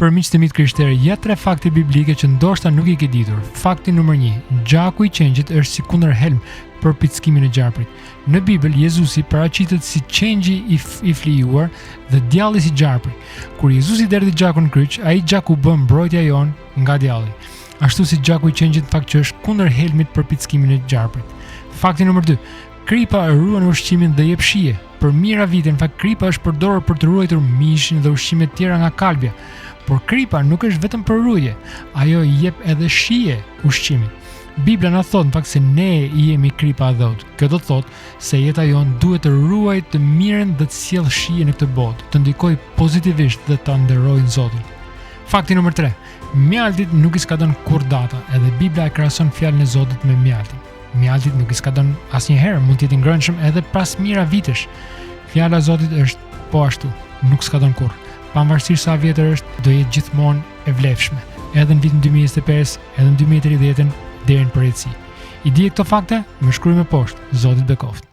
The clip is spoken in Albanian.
Për miqtë e mi të krishterë, ja 3 fakte biblike që ndoshta nuk i ke ditur. Fakti numër 1. Gjaku i qengjit është si kundër helm për pickimin e gjarprit. Në Bibël, Jezusi paraqitet si qengji i flijuar dhe djalli si gjarpri. Kur Jezusi derdhi gjakun në kryq, ai gjaku bë mbrojtja jon nga djalli. Ashtu si gjaku i qengjit në fakt që është kundër helmit për pickimin e gjarprit. Fakti numër 2. Kripa ruan ushqimin dhe jep shije. Për mijëra vite, në fakt kripa është përdorur për të ruajtur mishin dhe ushqimet tjera nga kalbja. Por kripa nuk është vetëm për rujtje, ajo i jep edhe shije ushqimit. Bibla na thot në fakt se ne i jemi kripa e dhout. Kjo do të thotë se jeta jon duhet të ruajë të mirën dhe të sjellë shije në këtë botë, të ndikojë pozitivisht dhe ta nderojë Zotin. Fakti numër 3. Mjaltit nuk i skadon kur data, edhe Bibla e krahason fjalën e Zotit me mjaltin. Mjaltit nuk i skadon asnjëherë, mund të jetë i ngrënshëm edhe pas mijëra vitesh. Fjala e Zotit është po ashtu, nuk skadon kurrë. Pavarësisht sa vjetër është, do jetë gjithmonë e vlefshme, edhe në vitin 2025, edhe në 2030 deri në përjetësi. I dije këto fakte? Më shkruaj më poshtë. Zoti të bekoft.